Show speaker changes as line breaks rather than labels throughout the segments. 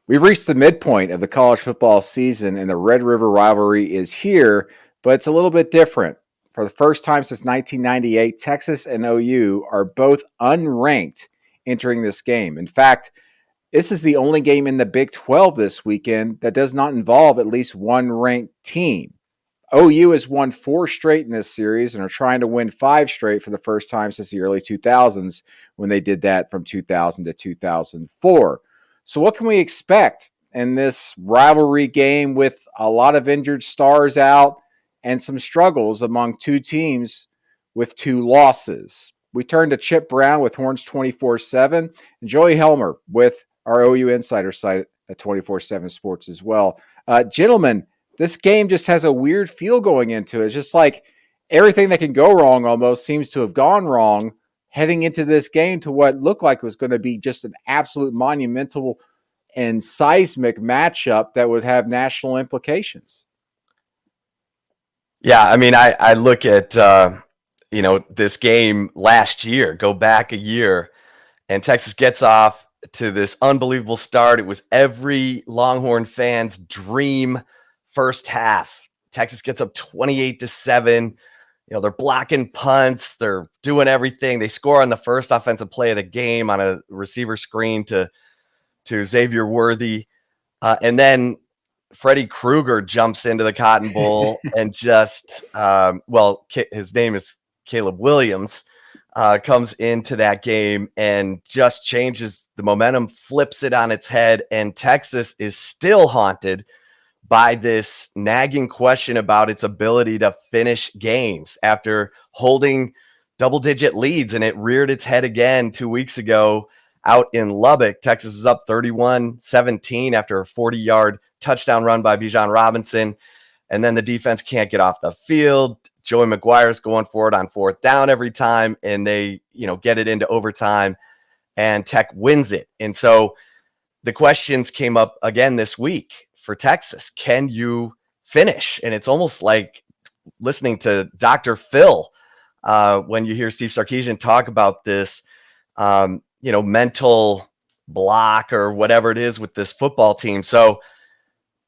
We've reached the midpoint of the college football season, and the Red River rivalry is here, but it's a little bit different. For the first time since 1998, Texas and OU are both unranked entering this game. In fact, this is the only game in the Big 12 this weekend that does not involve at least one ranked team. OU has won 4 straight in this series and are trying to win 5 straight for the first time since the early 2000s when they did that from 2000 to 2004. So, what can we expect in this rivalry game with a lot of injured stars out and some struggles among two teams with 2 losses? We turn to Chip Brown with Horns 24/7 and Joey Helmer with our OU Insider site at 24/7 Sports as well. Gentlemen, this game just has a weird feel going into it. It's just like everything that can go wrong almost seems to have gone wrong heading into this game to what looked like it was going to be just an absolute monumental and seismic matchup that would have national implications.
Yeah, I mean, I look at, this game last year, go back a year, and Texas gets off to this unbelievable start. It was every Longhorn fan's dream first half. Texas gets up 28-7. They're blocking punts. They're doing everything. They score on the first offensive play of the game on a receiver screen to Xavier Worthy. And then Freddie Krueger jumps into the Cotton Bowl and just, his name is Caleb Williams, comes into that game and just changes the momentum, flips it on its head. And Texas is still haunted by this nagging question about its ability to finish games after holding double-digit leads, and it reared its head again 2 weeks ago out in Lubbock. Texas is up 31-17 after a 40-yard touchdown run by Bijan Robinson, and then the defense can't get off the field. Joey McGuire's going for it on 4th down every time, and they get it into overtime, and Tech wins it. And so the questions came up again this week for Texas. Can you finish? And it's almost like listening to Dr. Phil when you hear Steve Sarkisian talk about this, mental block or whatever it is with this football team. So,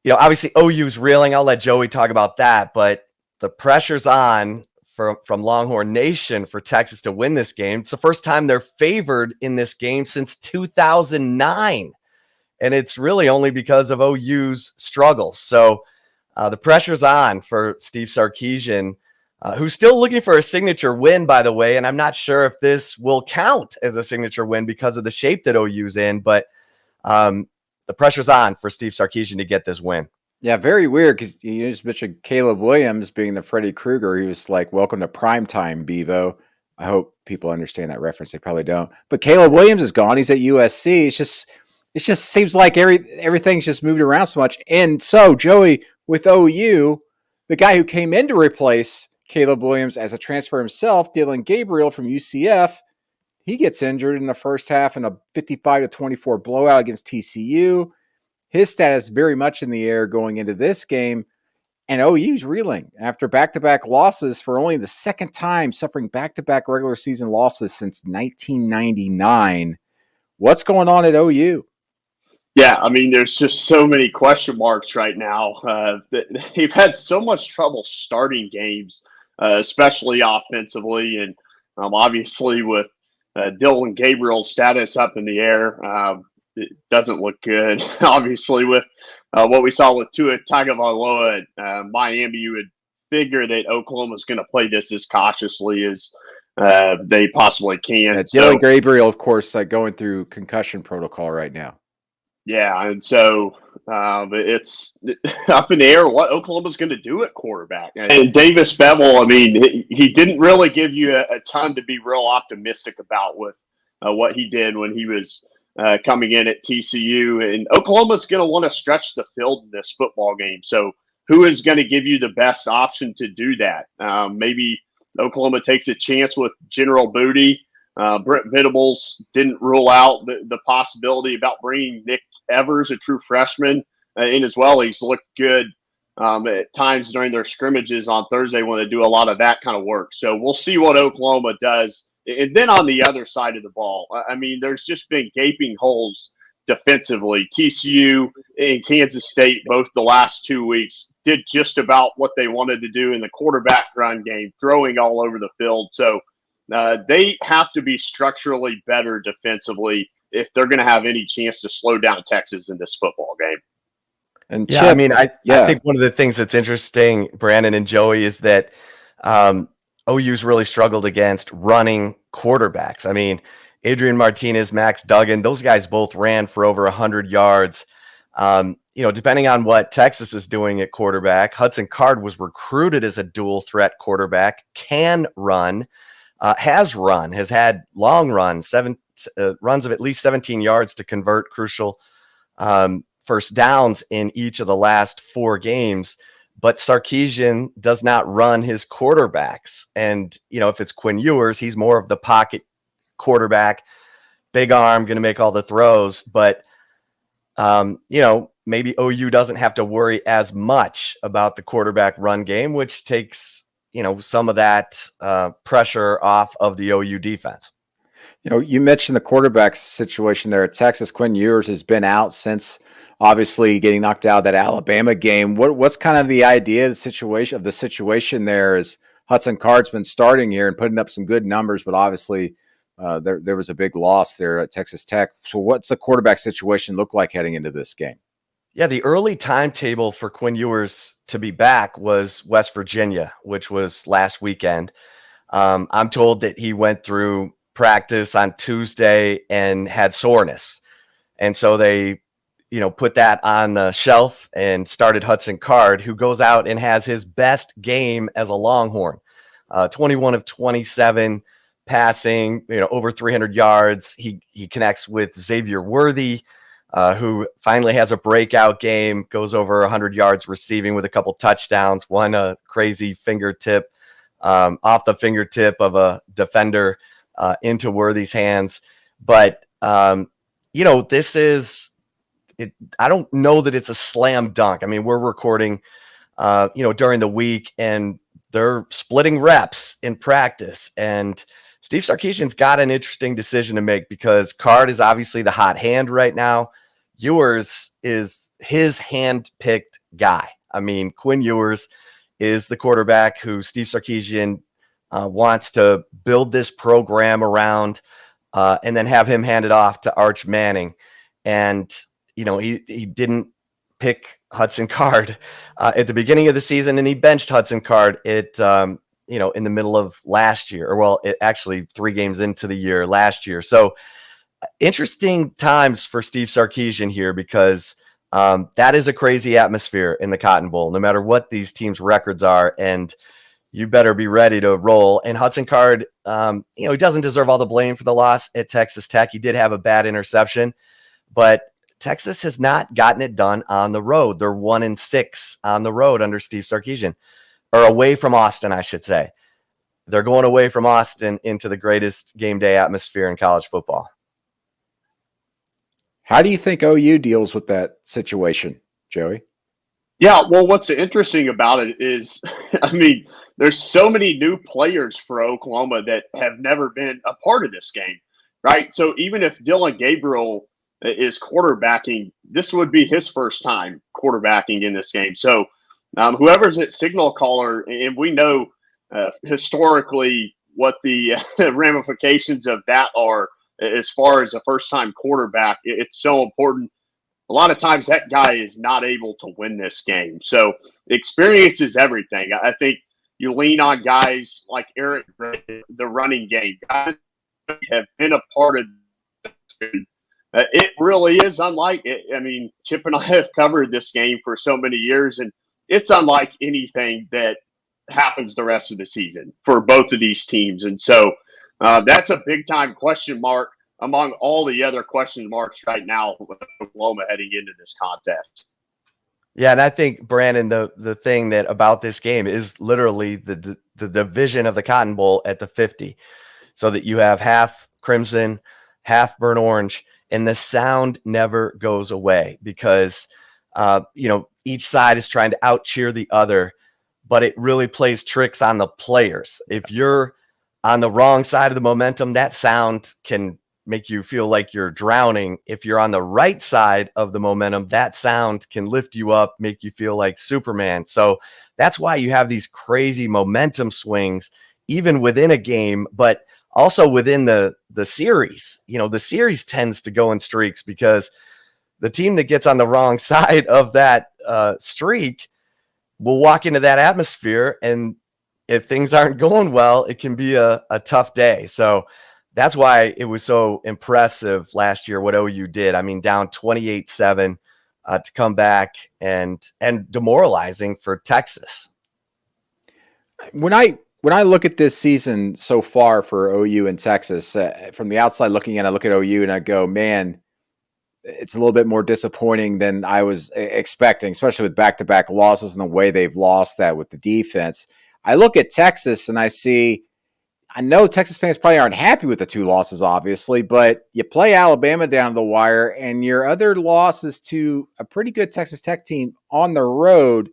obviously OU's reeling. I'll let Joey talk about that, but the pressure's on from Longhorn Nation for Texas to win this game. It's the first time they're favored in this game since 2009. And it's really only because of OU's struggles. So the pressure's on for Steve Sarkisian, who's still looking for a signature win, by the way. And I'm not sure if this will count as a signature win because of the shape that OU's in. But the pressure's on for Steve Sarkisian to get this win.
Yeah, very weird because you just mentioned Caleb Williams being the Freddie Krueger. He was like, welcome to primetime, Bevo. I hope people understand that reference. They probably don't. But Caleb Williams is gone. He's at USC. It just seems like everything's just moved around so much. And so, Joey, with OU, the guy who came in to replace Caleb Williams as a transfer himself, Dylan Gabriel from UCF, he gets injured in the first half in a 55-24 blowout against TCU. His status very much in the air going into this game. And OU's reeling after back-to-back losses for only the second time, suffering back-to-back regular season losses since 1999. What's going on at OU?
Yeah, I mean, there's just so many question marks right now. They've had so much trouble starting games, especially offensively. And obviously with Dylan Gabriel's status up in the air, it doesn't look good. Obviously with what we saw with Tua Tagovailoa at Miami, you would figure that Oklahoma's going to play this as cautiously as they possibly can.
Dylan Gabriel, of course, going through concussion protocol right now.
Yeah, and so it's up in the air what Oklahoma's going to do at quarterback. And Davis Bevel, I mean, he didn't really give you a ton to be real optimistic about with what he did when he was coming in at TCU. And Oklahoma's going to want to stretch the field in this football game. So who is going to give you the best option to do that? Maybe Oklahoma takes a chance with General Booty. Brent Venables didn't rule out the possibility about bringing Nick Evers, a true freshman, in as well. He's looked good at times during their scrimmages on Thursday when they do a lot of that kind of work. So we'll see what Oklahoma does. And then on the other side of the ball, I mean, there's just been gaping holes defensively. TCU and Kansas State, both the last 2 weeks, did just about what they wanted to do in the quarterback run game, throwing all over the field. So they have to be structurally better defensively if they're going to have any chance to slow down Texas in this football game.
And
Yeah,
Chip,
I mean, I think one of the things that's interesting, Brandon and Joey, is that OU's really struggled against running quarterbacks. I mean, Adrian Martinez, Max Duggan, those guys both ran for over 100 yards. Depending on what Texas is doing at quarterback, Hudson Card was recruited as a dual threat quarterback, can run, has had long runs, runs of at least 17 yards to convert crucial first downs in each of the last 4 games. But Sarkisian does not run his quarterbacks. And, if it's Quinn Ewers, he's more of the pocket quarterback, big arm, going to make all the throws. But, maybe OU doesn't have to worry as much about the quarterback run game, which takes, some of that pressure off of the OU defense.
You mentioned the quarterback situation there at Texas. Quinn Ewers has been out since obviously getting knocked out of that Alabama game. What's kind of the idea, the situation there is Hudson Card's been starting here and putting up some good numbers, but obviously there was a big loss there at Texas Tech. So what's the quarterback situation look like heading into this game?
Yeah, the early timetable for Quinn Ewers to be back was West Virginia, which was last weekend. I'm told that he went through practice on Tuesday and had soreness. And so they, put that on the shelf and started Hudson Card, who goes out and has his best game as a Longhorn. 21 of 27 passing, over 300 yards. He connects with Xavier Worthy, who finally has a breakout game, goes over 100 yards receiving with a couple touchdowns, one a crazy fingertip off the fingertip of a defender into Worthy's hands. But, this is it. I don't know that it's a slam dunk. I mean, we're recording, during the week, and they're splitting reps in practice. And Steve Sarkisian's got an interesting decision to make because Card is obviously the hot hand right now. Ewers is his hand-picked guy. I mean, Quinn Ewers is the quarterback who Steve Sarkisian wants to build this program around and then have him handed off to Arch Manning. And, he didn't pick Hudson Card at the beginning of the season, and he benched Hudson Card at, in the middle of last year, actually 3 games into the year last year. So interesting times for Steve Sarkisian here because that is a crazy atmosphere in the Cotton Bowl, no matter what these teams' records are. And you better be ready to roll. And Hudson Card, he doesn't deserve all the blame for the loss at Texas Tech. He did have a bad interception, but Texas has not gotten it done on the road. They're 1-6 on the road under Steve Sarkisian, or away from Austin, I should say. They're going away from Austin into the greatest game day atmosphere in college football.
How do you think OU deals with that situation, Joey?
Yeah, well, what's interesting about it is, there's so many new players for Oklahoma that have never been a part of this game, right? So even if Dylan Gabriel is quarterbacking, this would be his first time quarterbacking in this game. So whoever's at signal caller, and we know historically what the ramifications of that are as far as a first-time quarterback, it's so important. A lot of times that guy is not able to win this game. So experience is everything. I think you lean on guys like Eric, the running game, guys have been a part of it really is unlike it. Chip and I have covered this game for so many years, and it's unlike anything that happens the rest of the season for both of these teams. And so that's a big-time question mark among all the other question marks right now with Oklahoma heading into this contest.
Yeah, and I think, Brandon, the thing that about this game is literally the division of the Cotton Bowl at the 50, so that you have half crimson, half burnt orange, and the sound never goes away because, each side is trying to out-cheer the other, but it really plays tricks on the players. If you're on the wrong side of the momentum, that sound can make you feel like you're drowning. If you're on the right side of the momentum, that sound can lift you up, make you feel like Superman. So that's why you have these crazy momentum swings, even within a game, but also within the series. The series tends to go in streaks because the team that gets on the wrong side of that streak will walk into that atmosphere, and if things aren't going well, it can be a tough day. So that's why it was so impressive last year what OU did. I mean, down 28-7 to come back and demoralizing for Texas.
When I look at this season so far for OU and Texas, from the outside looking in, I look at OU and I go, man, it's a little bit more disappointing than I was expecting, especially with back-to-back losses and the way they've lost that with the defense. I look at Texas and I know Texas fans probably aren't happy with the 2 losses, obviously, but you play Alabama down the wire, and your other loss is to a pretty good Texas Tech team on the road.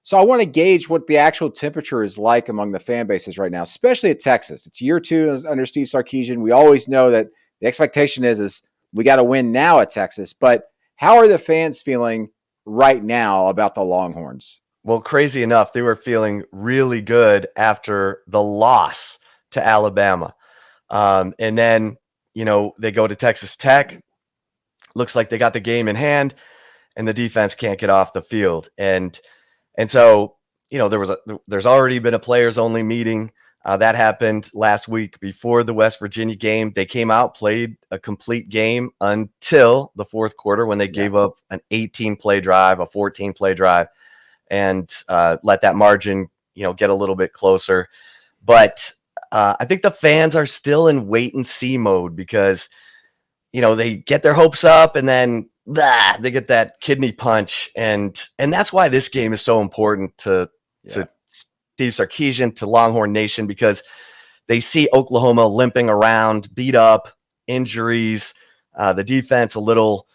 So I want to gauge what the actual temperature is like among the fan bases right now, especially at Texas. It's year 2 under Steve Sarkisian. We always know that the expectation is we got to win now at Texas. But how are the fans feeling right now about the Longhorns?
Well, crazy enough, they were feeling really good after the loss to Alabama. And then, they go to Texas Tech. Looks like they got the game in hand, and the defense can't get off the field. And so, there's already been a players only meeting that happened last week before the West Virginia game. They came out, played a complete game until the fourth quarter when they gave up an 18-play drive, a 14-play drive, and let that margin, get a little bit closer. But I think the fans are still in wait and see mode because, they get their hopes up and then they get that kidney punch. And that's why this game is so important to Steve Sarkisian, to Longhorn Nation, because they see Oklahoma limping around, beat up, injuries, the defense a little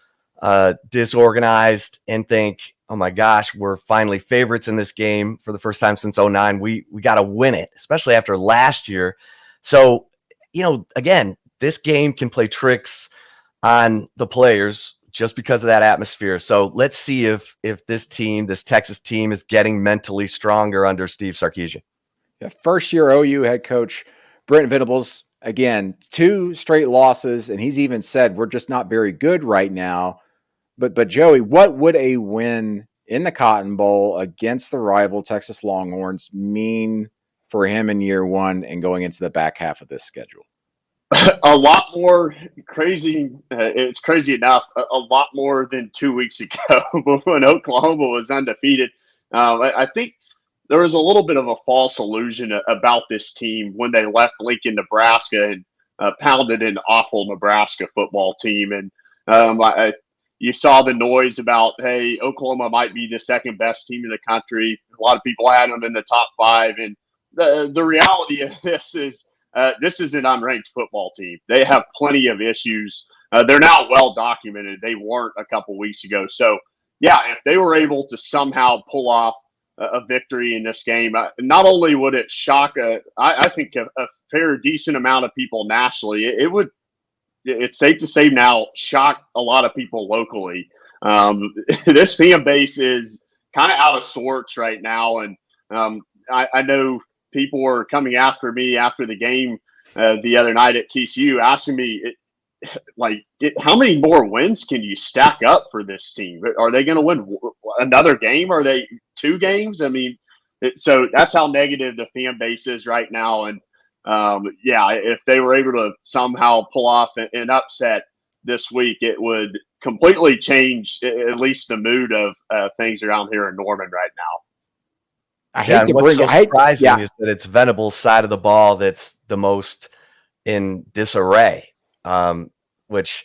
disorganized, and think, oh my gosh, we're finally favorites in this game for the first time since 2009. We got to win it, especially after last year. So, again, this game can play tricks on the players just because of that atmosphere. So let's see if this Texas team is getting mentally stronger under Steve Sarkisian.
First year OU head coach Brent Venables, again, 2 straight losses, and he's even said we're just not very good right now. But Joey, what would a win in the Cotton Bowl against the rival Texas Longhorns mean for him in year 1 and going into the back half of this schedule?
A lot more crazy. It's crazy enough. A lot more than 2 weeks ago when Oklahoma was undefeated. I think there was a little bit of a false illusion about this team when they left Lincoln, Nebraska, and pounded an awful Nebraska football team. And you saw the noise about, hey, Oklahoma might be the second best team in the country. A lot of people had them in the top 5. And the reality of this is an unranked football team. They have plenty of issues. They're now well documented. They weren't a couple weeks ago. So, yeah, if they were able to somehow pull off a victory in this game, not only would it shock, I think, a fair decent amount of people nationally, it's safe to say now, shock a lot of people locally. This fan base is kind of out of sorts right now. And I know people were coming after me after the game the other night at TCU, asking me, how many more wins can you stack up for this team? Are they going to win another game? Are they 2 games? I mean, so that's how negative the fan base is right now. And if they were able to somehow pull off an upset this week, it would completely change at least the mood of things around here in Norman right now.
I hate to bring it. Surprising is that it's Venables' side of the ball that's the most in disarray. Which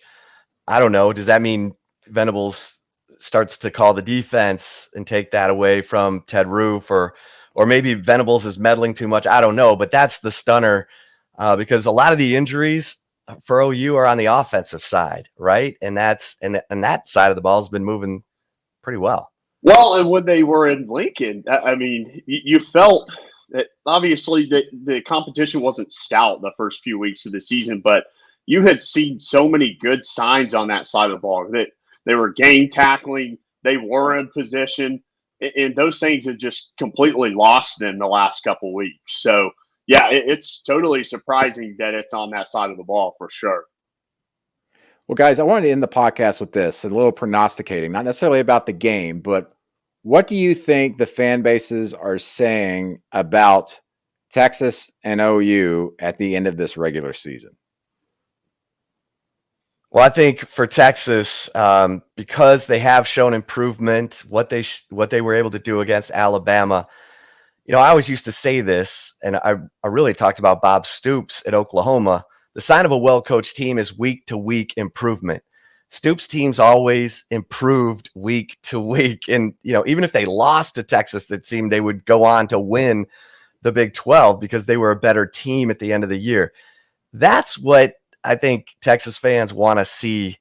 I don't know. Does that mean Venables starts to call the defense and take that away from Ted Roof, or maybe Venables is meddling too much? I don't know. But that's the stunner because a lot of the injuries for OU are on the offensive side, right? And that side of the ball has been moving pretty well.
Well, and when they were in Lincoln, I mean, you felt that obviously the competition wasn't stout the first few weeks of the season, but you had seen so many good signs on that side of the ball that they were game tackling, they were in position, and those things have just completely lost in the last couple weeks. So, yeah, it's totally surprising that it's on that side of the ball for sure.
Well, guys, I wanted to end the podcast with this, a little prognosticating, not necessarily about the game, but what do you think the fan bases are saying about Texas and OU at the end of this regular season?
Well, I think for Texas, because they have shown improvement, what they were able to do against Alabama. I always used to say this, and I really talked about Bob Stoops at Oklahoma. The sign of a well-coached team is week-to-week improvement. Stoops' teams always improved week to week. And, even if they lost to Texas, it seemed they would go on to win the Big 12 because they were a better team at the end of the year. That's what I think Texas fans want to see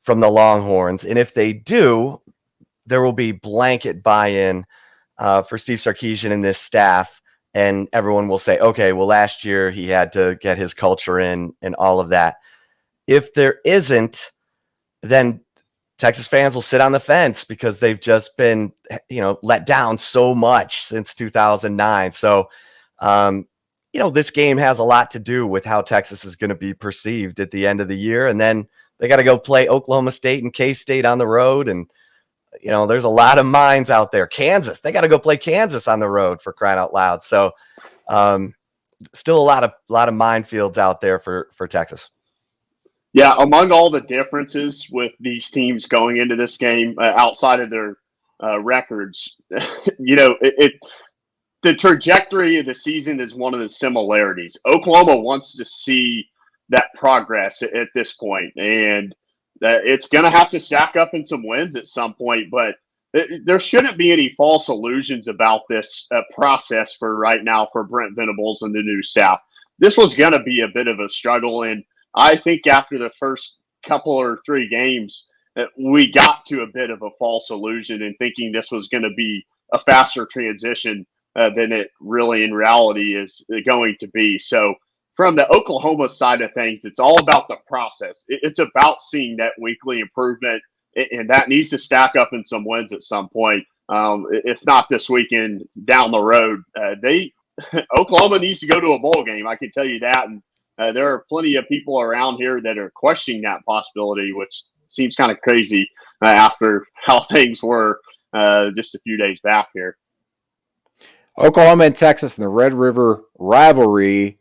from the Longhorns. And if they do, there will be blanket buy-in for Steve Sarkisian and this staff. And everyone will say, okay, well, last year he had to get his culture in and all of that. If there isn't, then Texas fans will sit on the fence because they've just been, let down so much since 2009. So, this game has a lot to do with how Texas is going to be perceived at the end of the year. And then they got to go play Oklahoma State and K-State on the road. And, there's a lot of minds out there. Kansas, they got to go play Kansas on the road, for crying out loud. So still a lot of minefields out there for Texas.
Yeah, among all the differences with these teams going into this game, outside of their records, the trajectory of the season is one of the similarities. Oklahoma wants to see that progress at this point, and it's going to have to stack up in some wins at some point, but there shouldn't be any false illusions about this process for right now for Brent Venables and the new staff. This was going to be a bit of a struggle, and I think after the first couple or three games, we got to a bit of a false illusion in thinking this was going to be a faster transition than it really in reality is going to be. So from the Oklahoma side of things, it's all about the process. It's about seeing that weekly improvement, and that needs to stack up in some wins at some point. If not this weekend, down the road, Oklahoma needs to go to a bowl game. I can tell you that. And there are plenty of people around here that are questioning that possibility, which seems kind of crazy after how things were just a few days back here.
Oklahoma and Texas in the Red River rivalry,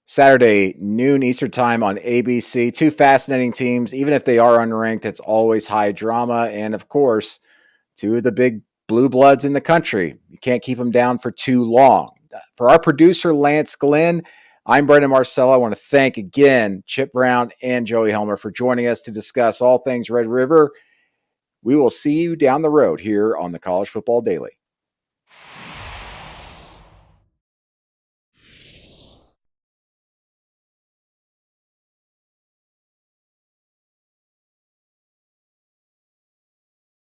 Saturday, noon Eastern time on ABC. Two fascinating teams. Even if they are unranked, it's always high drama. And, of course, two of the big blue bloods in the country. You can't keep them down for too long. For our producer, Lance Glenn, I'm Brendan Marcello. I want to thank again Chip Brown and Joey Helmer for joining us to discuss all things Red River. We will see you down the road here on the College Football Daily.